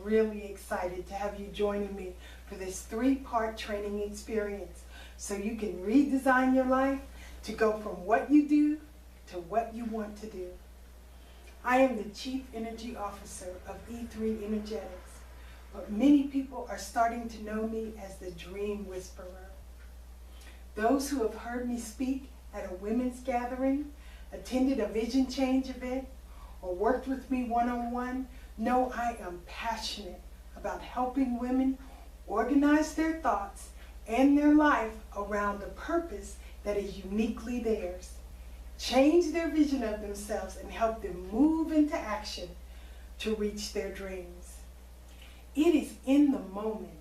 really excited to have you joining me for this 3-part training experience so you can redesign your life to go from what you do to what you want to do. I am the Chief Energy Officer of E3 Energetics, but many people are starting to know me as the Dream Whisperer. Those who have heard me speak at a women's gathering, attended a Vision Change event, or worked with me one-on-one know I am passionate about helping women organize their thoughts and their life around the purpose that is uniquely theirs, change their vision of themselves, and help them move into action to reach their dreams. It is in the moment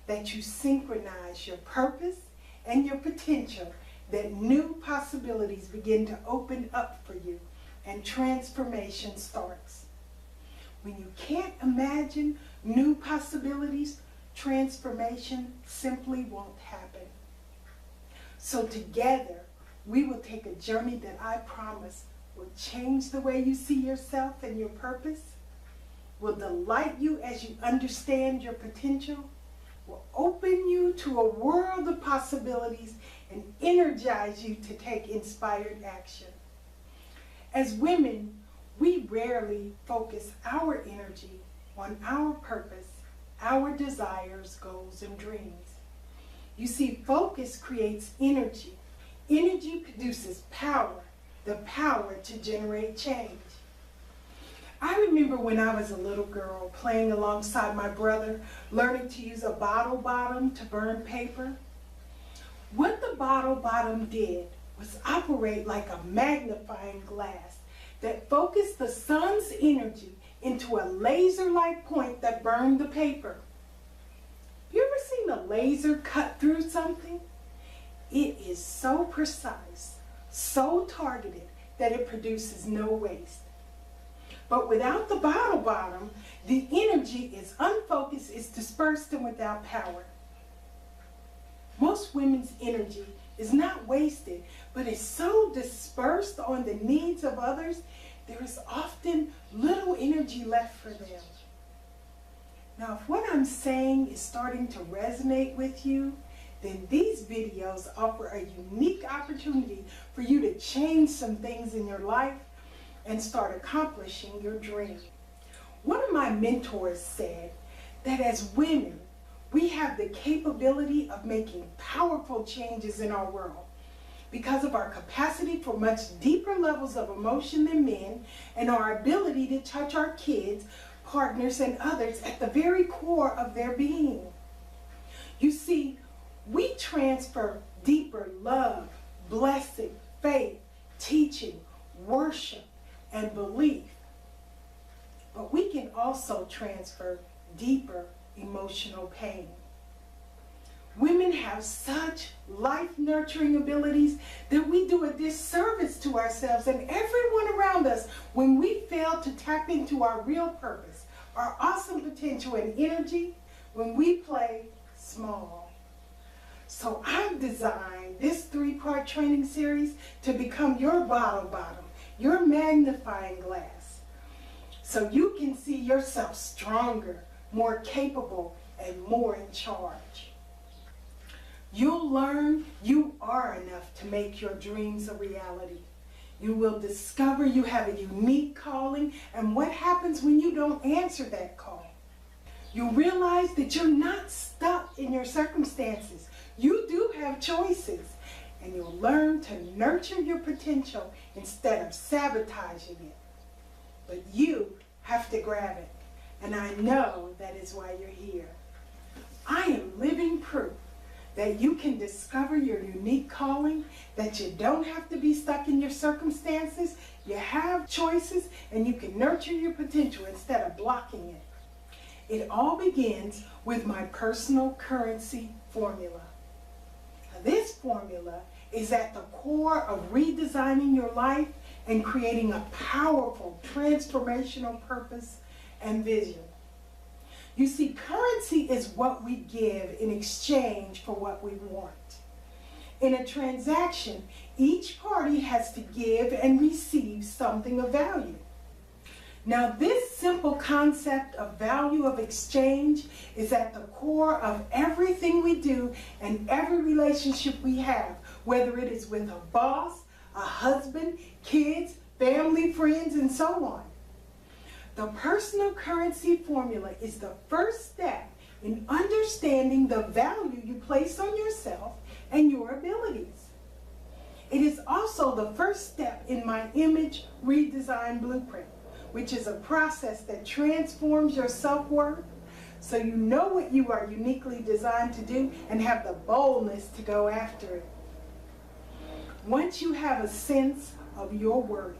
that you synchronize your purpose and your potential that new possibilities begin to open up for you and transformation starts. When you can't imagine new possibilities, transformation simply won't happen. So together, we will take a journey that I promise will change the way you see yourself and your purpose, will delight you as you understand your potential, will open you to a world of possibilities and energize you to take inspired action. As women, we rarely focus our energy on our purpose, our desires, goals, and dreams. You see, focus creates energy. Energy produces power, the power to generate change. I remember when I was a little girl playing alongside my brother, learning to use a bottle bottom to burn paper. What the bottle bottom did was operate like a magnifying glass that focused the sun's energy into a laser-like point that burned the paper. You ever seen a laser cut through something? It is so precise, so targeted, that it produces no waste. But without the bottle bottom, the energy is unfocused, is dispersed, and without power. Most women's energy is not wasted, but is so dispersed on the needs of others, there is often little energy left for them. Now, if what I'm saying is starting to resonate with you, then these videos offer a unique opportunity for you to change some things in your life and start accomplishing your dream. One of my mentors said that as women, we have the capability of making powerful changes in our world because of our capacity for much deeper levels of emotion than men and our ability to touch our kids, partners, and others at the very core of their being. You see, we transfer deeper love, blessing, faith, teaching, worship, and belief. But we can also transfer deeper emotional pain. Women have such life-nurturing abilities that we do a disservice to ourselves and everyone around us when we fail to tap into our real purpose, our awesome potential and energy when we play small. So I've designed this 3-part training series to become your bottle bottom, your magnifying glass, so you can see yourself stronger, more capable, and more in charge. You'll learn you are enough to make your dreams a reality. You will discover you have a unique calling and what happens when you don't answer that call. You'll realize that you're not stuck in your circumstances. You do have choices, and you'll learn to nurture your potential instead of sabotaging it. But you have to grab it, and I know that is why you're here. I am living proof that you can discover your unique calling, that you don't have to be stuck in your circumstances, you have choices, and you can nurture your potential instead of blocking it. It all begins with my personal currency formula. This formula is at the core of redesigning your life and creating a powerful transformational purpose and vision. You see, currency is what we give in exchange for what we want. In a transaction, each party has to give and receive something of value. Now, this simple concept of value of exchange is at the core of everything we do and every relationship we have, whether it is with a boss, a husband, kids, family, friends, and so on. The personal currency formula is the first step in understanding the value you place on yourself and your abilities. It is also the first step in my image redesign blueprint, which is a process that transforms your self-worth so you know what you are uniquely designed to do and have the boldness to go after it. Once you have a sense of your worth,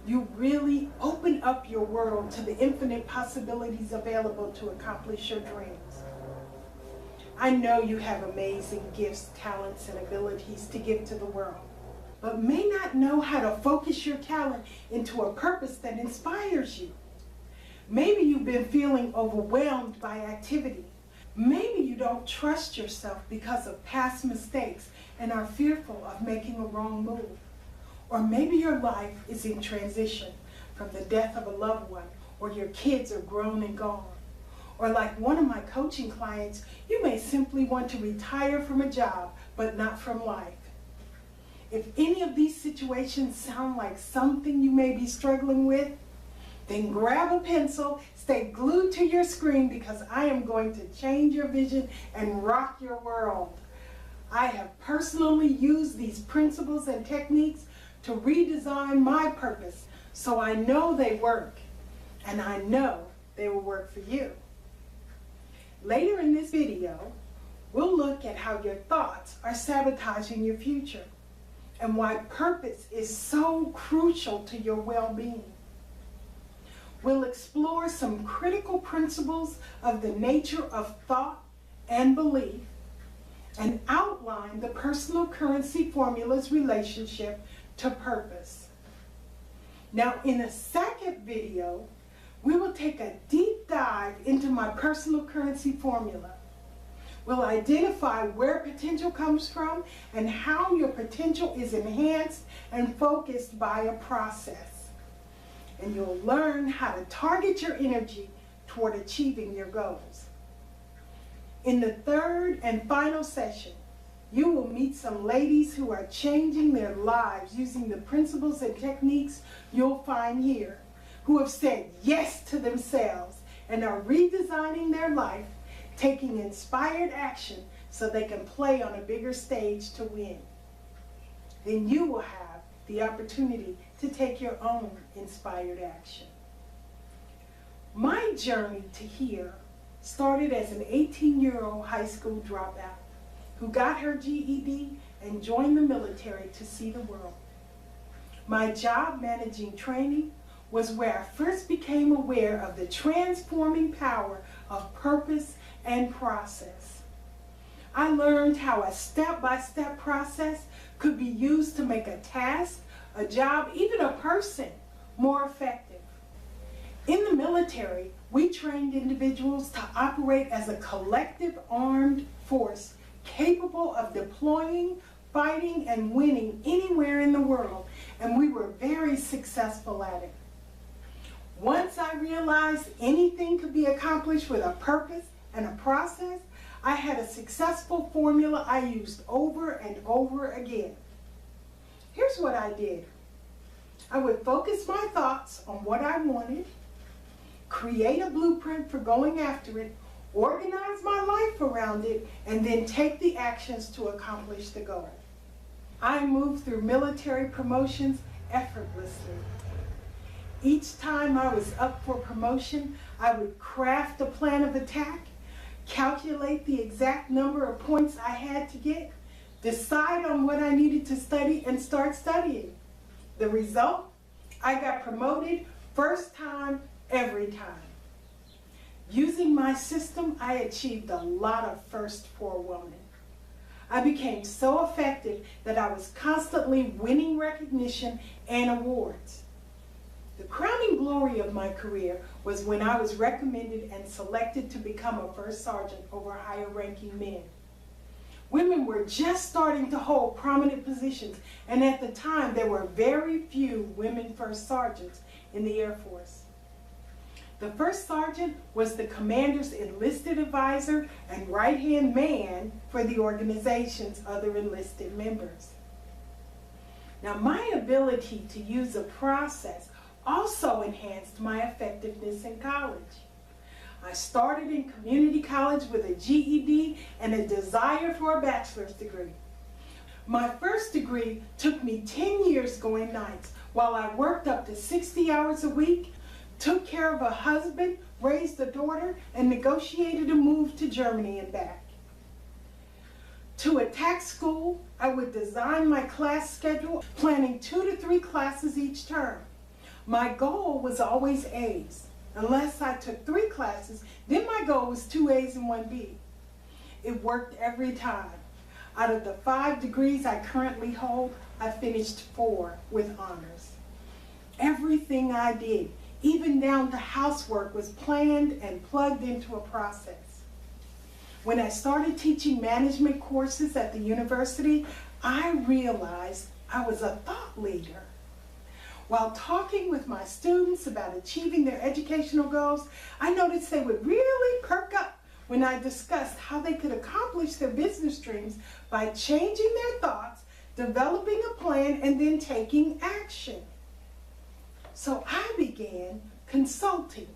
you really open up your world to the infinite possibilities available to accomplish your dreams. I know you have amazing gifts, talents, and abilities to give to the world, but may not know how to focus your talent into a purpose that inspires you. Maybe you've been feeling overwhelmed by activity. Maybe you don't trust yourself because of past mistakes and are fearful of making a wrong move. Or maybe your life is in transition from the death of a loved one, or your kids are grown and gone. Or like one of my coaching clients, you may simply want to retire from a job, but not from life. If any of these situations sound like something you may be struggling with, then grab a pencil, stay glued to your screen because I am going to change your vision and rock your world. I have personally used these principles and techniques to redesign my purpose, so I know they work, and I know they will work for you. Later in this video, we'll look at how your thoughts are sabotaging your future and why purpose is so crucial to your well-being. We'll explore some critical principles of the nature of thought and belief and outline the personal currency formula's relationship to purpose. Now, in a second video, we will take a deep dive into my personal currency formula. We'll identify where potential comes from and how your potential is enhanced and focused by a process. And you'll learn how to target your energy toward achieving your goals. In the third and final session, you will meet some ladies who are changing their lives using the principles and techniques you'll find here, who have said yes to themselves and are redesigning their life, taking inspired action so they can play on a bigger stage to win. Then you will have the opportunity to take your own inspired action. My journey to here started as an 18-year-old high school dropout who got her GED and joined the military to see the world. My job managing training was where I first became aware of the transforming power of purpose and process. I learned how a step-by-step process could be used to make a task, a job, even a person more effective. In the military, we trained individuals to operate as a collective armed force capable of deploying, fighting, and winning anywhere in the world, and we were very successful at it. Once I realized anything could be accomplished with a purpose and a process, I had a successful formula I used over and over again. Here's what I did. I would focus my thoughts on what I wanted, create a blueprint for going after it, organize my life around it, and then take the actions to accomplish the goal. I moved through military promotions effortlessly. Each time I was up for promotion, I would craft a plan of attack, calculate the exact number of points I had to get, decide on what I needed to study, and start studying. The result? I got promoted first time, every time. Using my system, I achieved a lot of firsts for a woman. I became so effective that I was constantly winning recognition and awards. The crowning glory of my career was when I was recommended and selected to become a first sergeant over higher ranking men. Women were just starting to hold prominent positions, and at the time there were very few women first sergeants in the Air Force. The first sergeant was the commander's enlisted advisor and right-hand man for the organization's other enlisted members. Now, my ability to use a process also enhanced my effectiveness in college. I started in community college with a GED and a desire for a bachelor's degree. My first degree took me 10 years going nights while I worked up to 60 hours a week, took care of a husband, raised a daughter, and negotiated a move to Germany and back. To attack school, I would design my class schedule, planning 2 to 3 classes each term. My goal was always A's. Unless I took 3 classes, then my goal was 2 A's and 1 B. It worked every time. Out of the 5 degrees I currently hold, I finished 4 with honors. Everything I did, even down to housework, was planned and plugged into a process. When I started teaching management courses at the university, I realized I was a thought leader. While talking with my students about achieving their educational goals, I noticed they would really perk up when I discussed how they could accomplish their business dreams by changing their thoughts, developing a plan, and then taking action. So I began consulting,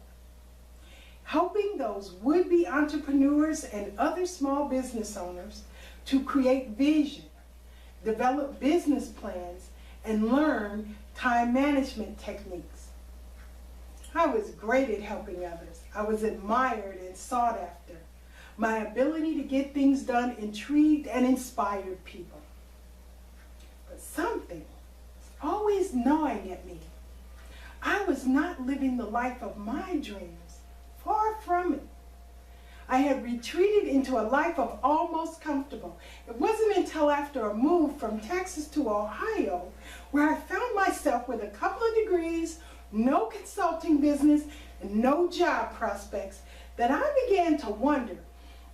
helping those would-be entrepreneurs and other small business owners to create vision, develop business plans, and learn time management techniques. I was great at helping others. I was admired and sought after. My ability to get things done intrigued and inspired people. But something was always gnawing at me. I was not living the life of my dreams. Far from it. I had retreated into a life of almost comfortable. It wasn't until after a move from Texas to Ohio where I found myself with a couple of degrees, no consulting business, and no job prospects that I began to wonder,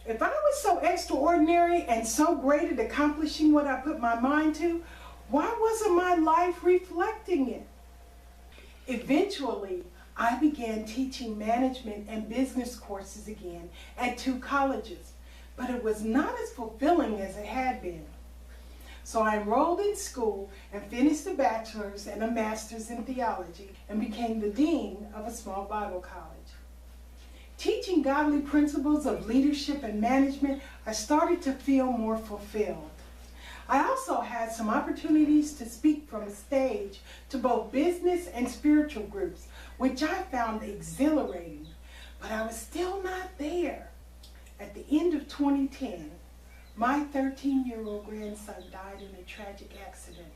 if I was so extraordinary and so great at accomplishing what I put my mind to, why wasn't my life reflecting it? Eventually, I began teaching management and business courses again at 2 colleges, but it was not as fulfilling as it had been. So I enrolled in school and finished a bachelor's and a master's in theology and became the dean of a small Bible college. Teaching godly principles of leadership and management, I started to feel more fulfilled. I also had some opportunities to speak from a stage to both business and spiritual groups, which I found exhilarating, but I was still not there. At the end of 2010, my 13-year-old grandson died in a tragic accident,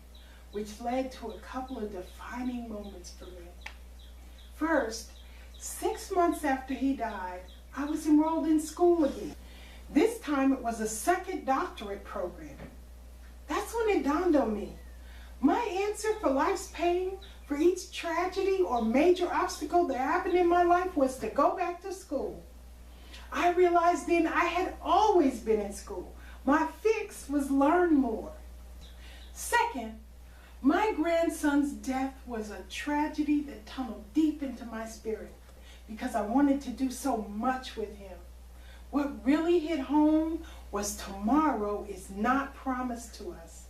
which led to a couple of defining moments for me. First, 6 months after he died, I was enrolled in school again. This time it was a second doctorate program. That's when it dawned on me. My answer for life's pain, for each tragedy or major obstacle that happened in my life, was to go back to school. I realized then I had always been in school. My fix was learn more. Second, my grandson's death was a tragedy that tunneled deep into my spirit because I wanted to do so much with him. What really hit home was tomorrow is not promised to us.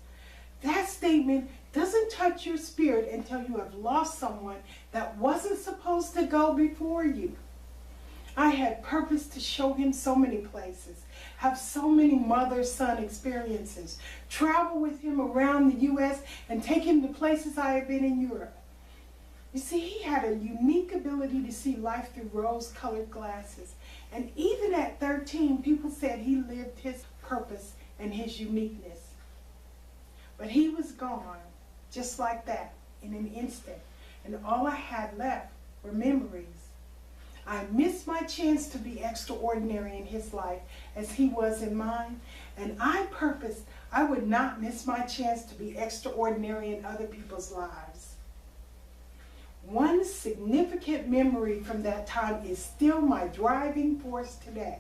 That statement doesn't touch your spirit until you have lost someone that wasn't supposed to go before you. I had purpose to show him so many places, have so many mother-son experiences, travel with him around the U.S. and take him to places I had been in Europe. You see, he had a unique ability to see life through rose-colored glasses. And even at 13, people said he lived his purpose and his uniqueness. But he was gone, just like that, in an instant. And all I had left were memories. I missed my chance to be extraordinary in his life as he was in mine. And I purposed I would not miss my chance to be extraordinary in other people's lives. One significant memory from that time is still my driving force today.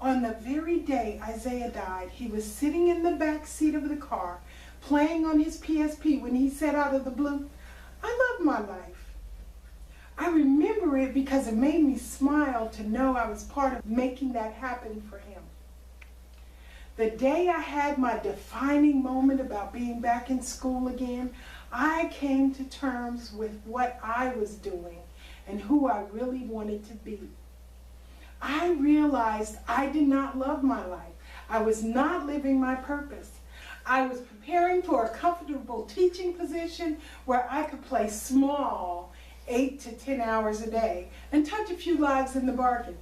On the very day Isaiah died, he was sitting in the back seat of the car, playing on his PSP when he said out of the blue, "I love my life." I remember it because it made me smile to know I was part of making that happen for him. The day I had my defining moment about being back in school again, I came to terms with what I was doing and who I really wanted to be. I realized I did not love my life. I was not living my purpose. I was preparing for a comfortable teaching position where I could play small 8 to 10 hours a day and touch a few lives in the bargain.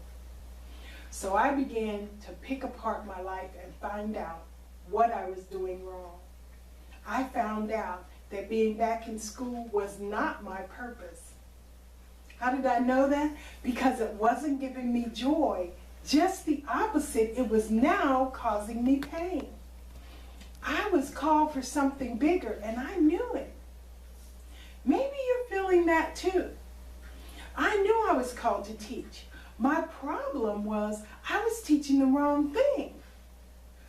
So I began to pick apart my life and find out what I was doing wrong. I found out that being back in school was not my purpose. How did I know that? Because it wasn't giving me joy. Just the opposite, it was now causing me pain. I was called for something bigger, and I knew it. Maybe you're feeling that too. I knew I was called to teach. My problem was I was teaching the wrong thing.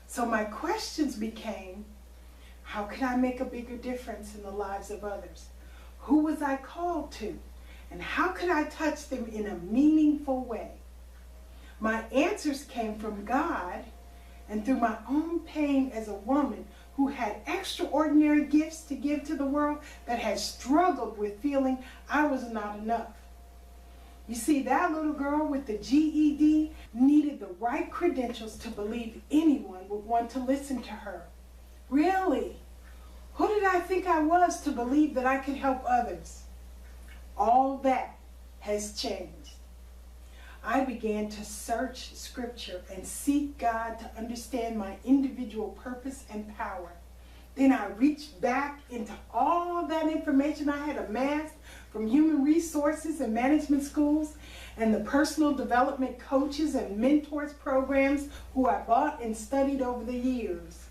So my questions became, how can I make a bigger difference in the lives of others? Who was I called to? And how could I touch them in a meaningful way? My answers came from God and through my own pain as a woman who had extraordinary gifts to give to the world that had struggled with feeling I was not enough. You see, that little girl with the GED needed the right credentials to believe anyone would want to listen to her. Really? Who did I think I was to believe that I could help others? All that has changed. I began to search Scripture and seek God to understand my individual purpose and power. Then I reached back into all that information I had amassed from human resources and management schools and the personal development coaches and mentors programs who I bought and studied over the years.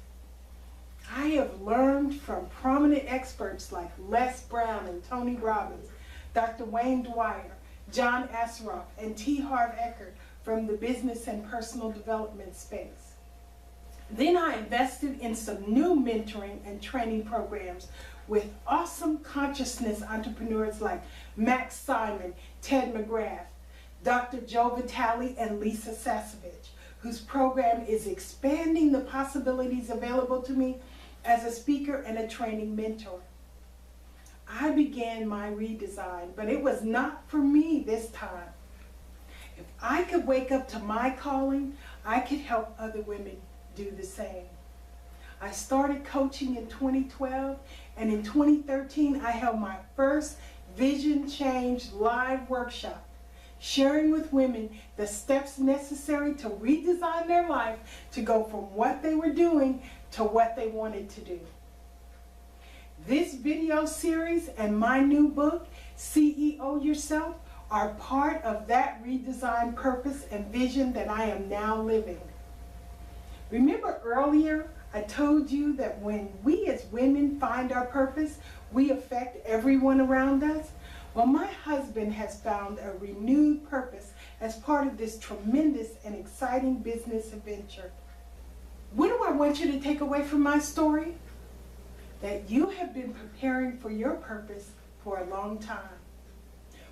I have learned from prominent experts like Les Brown and Tony Robbins, Dr. Wayne Dwyer, John Assaraf, and T. Harv Eker from the business and personal development space. Then I invested in some new mentoring and training programs with awesome consciousness entrepreneurs like Max Simon, Ted McGrath, Dr. Joe Vitale, and Lisa Sasevich, whose program is expanding the possibilities available to me as a speaker and a training mentor. I began my redesign, but it was not for me this time. If I could wake up to my calling, I could help other women do the same. I started coaching in 2012, and in 2013, I held my first Vision Change live workshop, sharing with women the steps necessary to redesign their life to go from what they were doing to what they wanted to do. This video series and my new book, CEO Yourself, are part of that redesigned purpose and vision that I am now living. Remember earlier, I told you that when we as women find our purpose, we affect everyone around us? Well, my husband has found a renewed purpose as part of this tremendous and exciting business adventure. What do I want you to take away from my story? That you have been preparing for your purpose for a long time.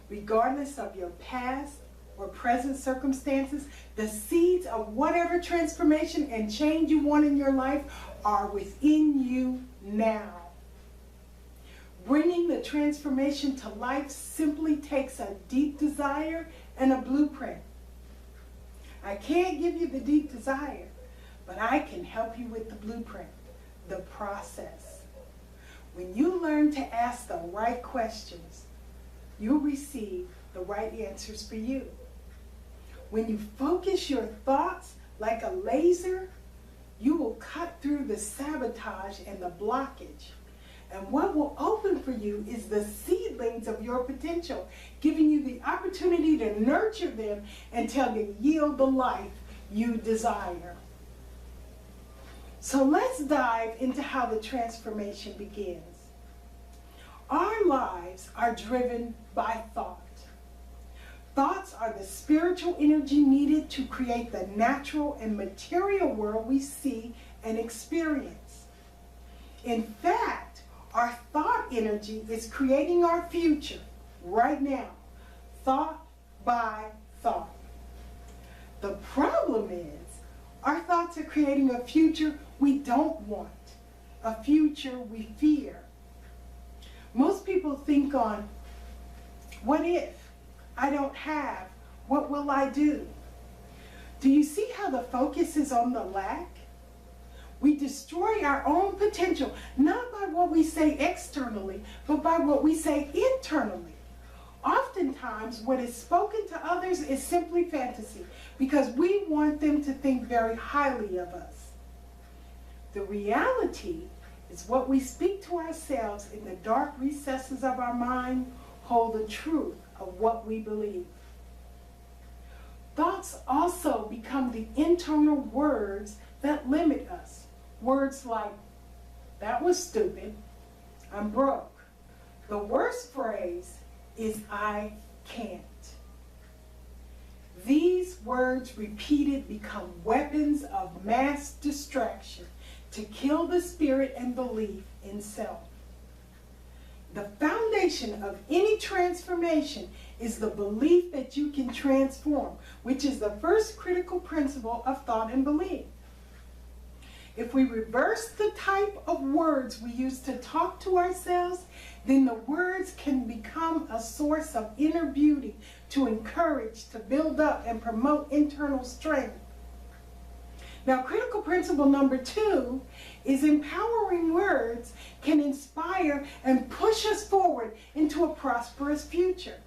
Regardless of your past or present circumstances, the seeds of whatever transformation and change you want in your life are within you now. Bringing the transformation to life simply takes a deep desire and a blueprint. I can't give you the deep desire, but I can help you with the blueprint, the process. When you learn to ask the right questions, you'll receive the right answers for you. When you focus your thoughts like a laser, you will cut through the sabotage and the blockage. And what will open for you is the seedlings of your potential, giving you the opportunity to nurture them until they yield the life you desire. So let's dive into how the transformation begins. Our lives are driven by thought. Thoughts are the spiritual energy needed to create the natural and material world we see and experience. In fact, our thought energy is creating our future right now, thought by thought. The problem is, our thoughts are creating a future we don't want, a future we fear. Most people think on, what if I don't have? What will I do? Do you see how the focus is on the lack? We destroy our own potential, not by what we say externally, but by what we say internally. Oftentimes, what is spoken to others is simply fantasy, because we want them to think very highly of us. The reality is what we speak to ourselves in the dark recesses of our mind hold the truth of what we believe. Thoughts also become the internal words that limit us. Words like, that was stupid, I'm broke. The worst phrase is, I can't. These words repeated become weapons of mass distraction to kill the spirit and belief in self. The foundation of any transformation is the belief that you can transform, which is the first critical principle of thought and belief. If we reverse the type of words we use to talk to ourselves, then the words can become a source of inner beauty to encourage, to build up, and promote internal strength. Now, critical principle number 2 is empowering words can inspire and push us forward into a prosperous future.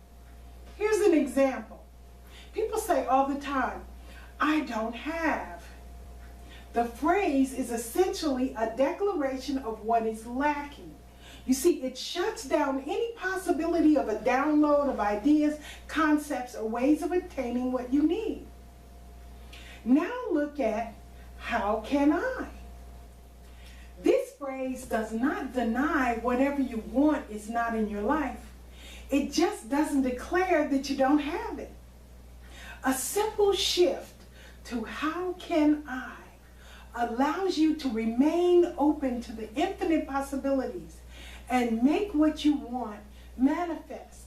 Here's an example. People say all the time, I don't have. The phrase is essentially a declaration of what is lacking. You see, it shuts down any possibility of a download of ideas, concepts, or ways of attaining what you need. Now look at, how can I? This phrase does not deny whatever you want is not in your life. It just doesn't declare that you don't have it. A simple shift to how can I allows you to remain open to the infinite possibilities and make what you want manifest.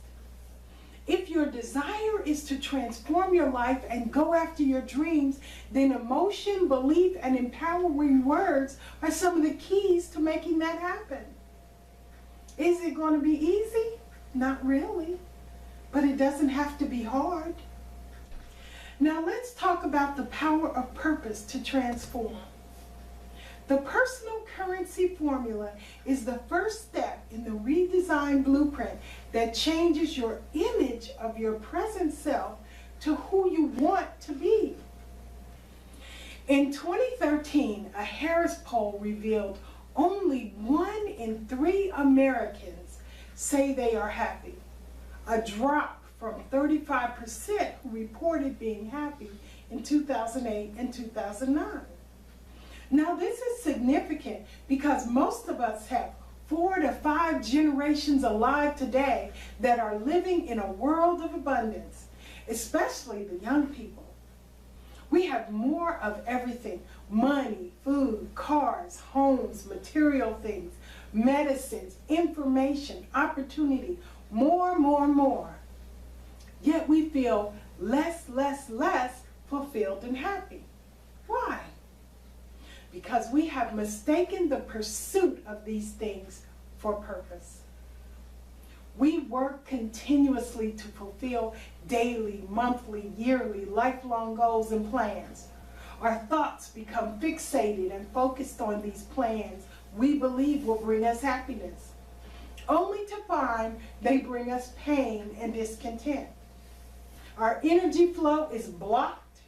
If your desire is to transform your life and go after your dreams, then emotion, belief, and empowering words are some of the keys to making that happen. Is it going to be easy? Not really, but it doesn't have to be hard. Now let's talk about the power of purpose to transform. The personal currency formula is the first step in the redesigned blueprint that changes your image of your present self to who you want to be. In 2013, a Harris poll revealed only 1 in 3 Americans say they are happy, a drop from 35% who reported being happy in 2008 and 2009. Now this is significant because most of us have 4 to 5 generations alive today that are living in a world of abundance, especially the young people. We have more of everything: money, food, cars, homes, material things, medicines, information, opportunity, more. Yet we feel less fulfilled and happy. Why? Because we have mistaken the pursuit of these things for purpose. We work continuously to fulfill daily, monthly, yearly, lifelong goals and plans. Our thoughts become fixated and focused on these plans we believe will bring us happiness, only to find they bring us pain and discontent. Our energy flow is blocked,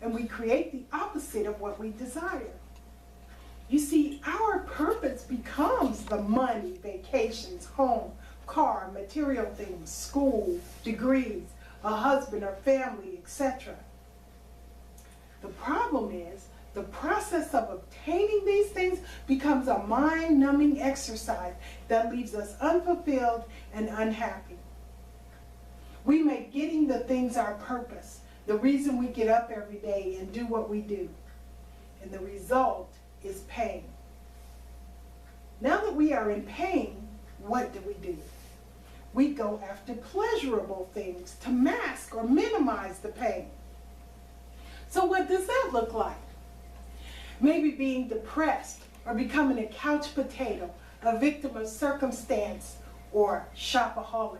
and we create the opposite of what we desire. You see, our purpose becomes the money, vacations, home, car, material things, school, degrees, a husband or family, etc. The problem is, the process of obtaining these things becomes a mind-numbing exercise that leaves us unfulfilled and unhappy. We make getting the things our purpose, the reason we get up every day and do what we do. And the result is pain. Now that we are in pain, what do? We go after pleasurable things to mask or minimize the pain. So what does that look like? Maybe being depressed or becoming a couch potato, a victim of circumstance, or shopaholic.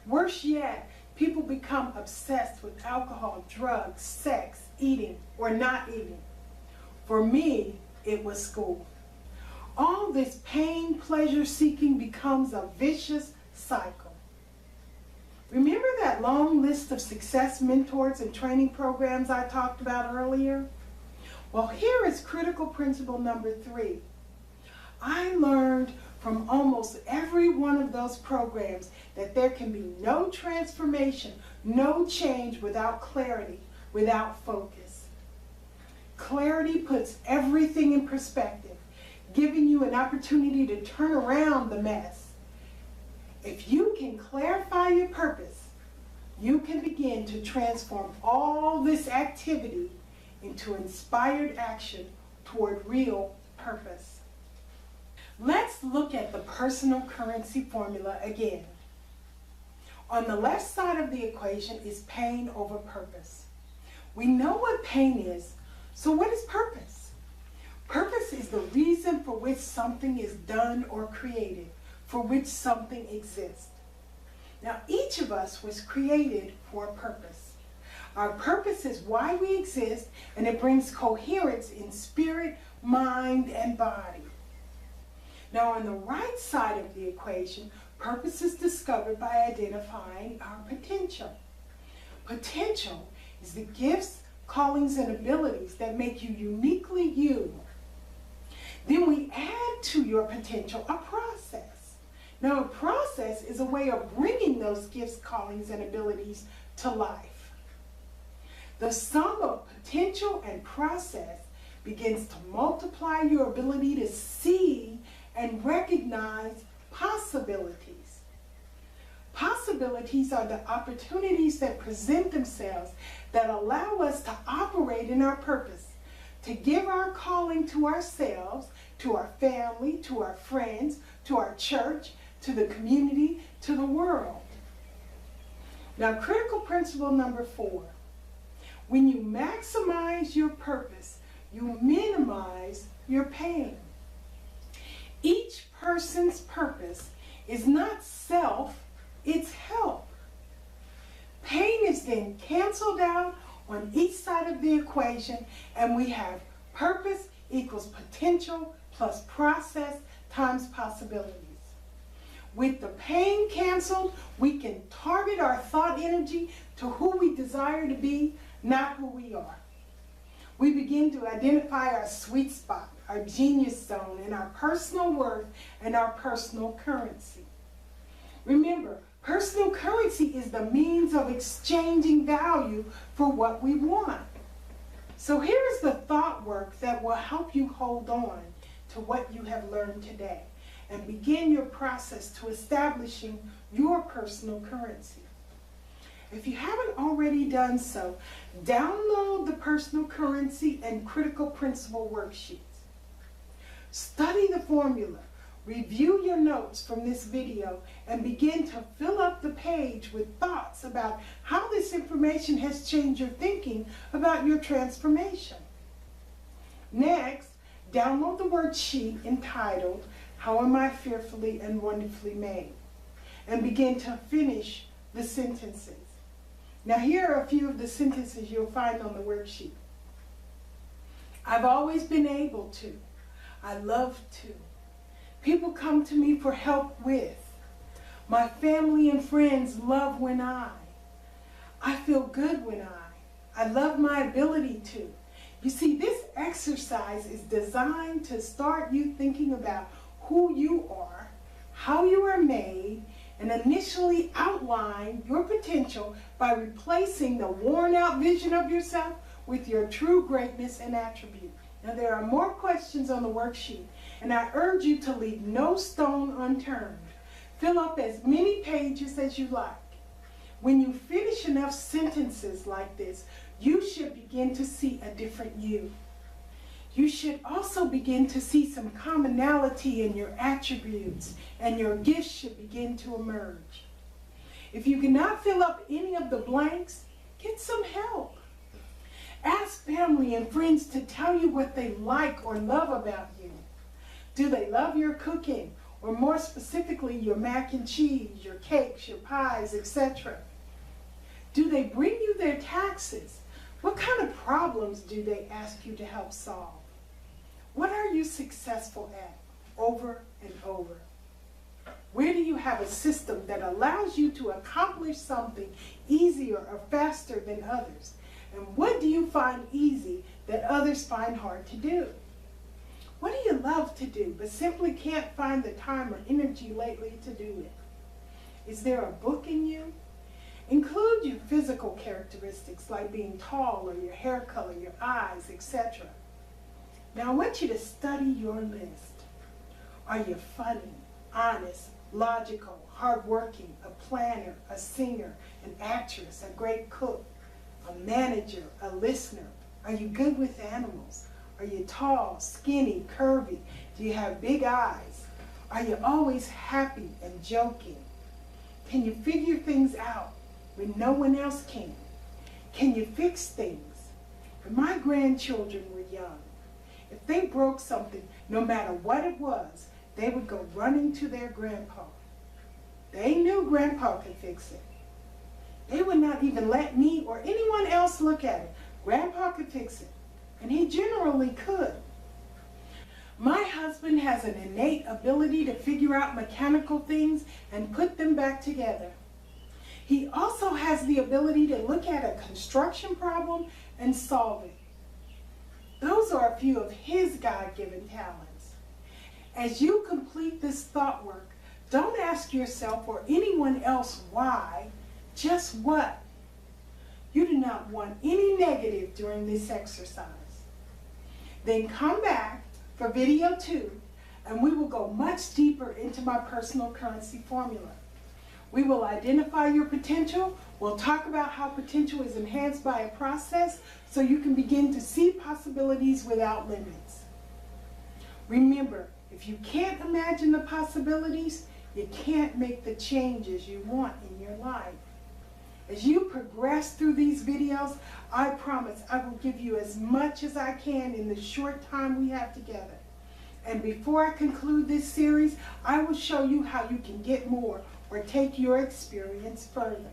Worse yet, people become obsessed with alcohol, drugs, sex, eating, or not eating. For me, it was school. All this pain, pleasure seeking becomes a vicious cycle. Remember that long list of success mentors and training programs I talked about earlier? Well, here is critical principle number 3. I learned from almost every one of those programs that there can be no transformation, no change without clarity, without focus. Clarity puts everything in perspective, giving you an opportunity to turn around the mess. If you can clarify your purpose, you can begin to transform all this activity into inspired action toward real purpose. Let's look at the personal currency formula again. On the left side of the equation is pain over purpose. We know what pain is, so what is purpose? Purpose is the reason for which something is done or created, for which something exists. Now, each of us was created for a purpose. Our purpose is why we exist, and it brings coherence in spirit, mind, and body. Now, on the right side of the equation, purpose is discovered by identifying our potential. Potential is the gifts, callings, and abilities that make you uniquely you. Then we add to your potential a process. Now, a process is a way of bringing those gifts, callings, and abilities to life. The sum of potential and process begins to multiply your ability to see and recognize possibilities. Possibilities are the opportunities that present themselves that allow us to operate in our purpose, to give our calling to ourselves, to our family, to our friends, to our church, to the community, to the world. Now, critical principle number 4. When you maximize your purpose, you minimize your pain. Each person's purpose is not self, it's help. Pain is then canceled out on each side of the equation, and we have purpose equals potential plus process times possibilities. With the pain canceled, we can target our thought energy to who we desire to be, not who we are. We begin to identify our sweet spot, our genius zone, and our personal worth and our personal currency. Remember, personal currency is the means of exchanging value for what we want. So here is the thought work that will help you hold on to what you have learned today and begin your process to establishing your personal currency. If you haven't already done so, download the personal currency and critical principle worksheets. Study the formula, review your notes from this video, and begin to fill up the page with thoughts about how this information has changed your thinking about your transformation. Next, download the worksheet entitled, How Am I Fearfully and Wonderfully Made? And begin to finish the sentences. Now, here are a few of the sentences you'll find on the worksheet. I've always been able to. I love to. People come to me for help with. My family and friends love when I feel good when I love my ability to. You see, this exercise is designed to start you thinking about who you are, how you are made, and initially outline your potential by replacing the worn-out vision of yourself with your true greatness and attribute. Now, there are more questions on the worksheet, and I urge you to leave no stone unturned. Fill up as many pages as you like. When you finish enough sentences like this, you should begin to see a different you. You should also begin to see some commonality in your attributes, and your gifts should begin to emerge. If you cannot fill up any of the blanks, get some help. Ask family and friends to tell you what they like or love about you. Do they love your cooking, or more specifically, your mac and cheese, your cakes, your pies, etc.? Do they bring you their taxes? What kind of problems do they ask you to help solve? What are you successful at over and over? Where do you have a system that allows you to accomplish something easier or faster than others? And what do you find easy that others find hard to do? What do you love to do but simply can't find the time or energy lately to do it? Is there a book in you? Include your physical characteristics like being tall or your hair color, your eyes, etc. Now I want you to study your list. Are you funny, honest, logical, hardworking, a planner, a singer, an actress, a great cook, a manager, a listener? Are you good with animals? Are you tall, skinny, curvy? Do you have big eyes? Are you always happy and joking? Can you figure things out when no one else can? Can you fix things? When my grandchildren were young, if they broke something, no matter what it was, they would go running to their grandpa. They knew grandpa could fix it. They would not even let me or anyone else look at it. Grandpa could fix it, and he generally could. My husband has an innate ability to figure out mechanical things and put them back together. He also has the ability to look at a construction problem and solve it. Those are a few of his God-given talents. As you complete this thought work, don't ask yourself or anyone else why, just what. You do not want any negative during this exercise. Then come back for video 2, and we will go much deeper into my personal currency formula. We will identify your potential. We'll talk about how potential is enhanced by a process so you can begin to see possibilities without limits. Remember, if you can't imagine the possibilities, you can't make the changes you want in your life. As you progress through these videos, I promise I will give you as much as I can in the short time we have together. And before I conclude this series, I will show you how you can get more or take your experience further.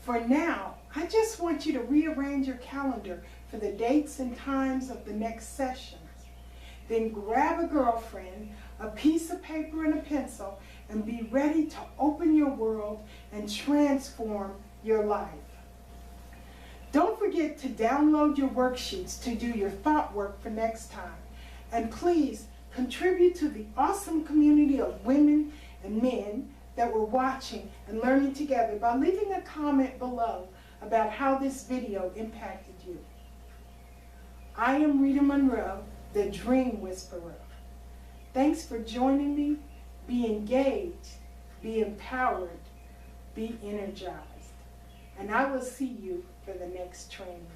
For now, I just want you to rearrange your calendar for the dates and times of the next sessions. Then grab a girlfriend, a piece of paper and a pencil, and be ready to open your world and transform your life. Don't forget to download your worksheets to do your thought work for next time. And please contribute to the awesome community of women and men that we're watching and learning together by leaving a comment below about how this video impacted you. I am Rita Monroe, the Dream Whisperer. Thanks for joining me. Be engaged, be empowered, be energized. And I will see you for the next training.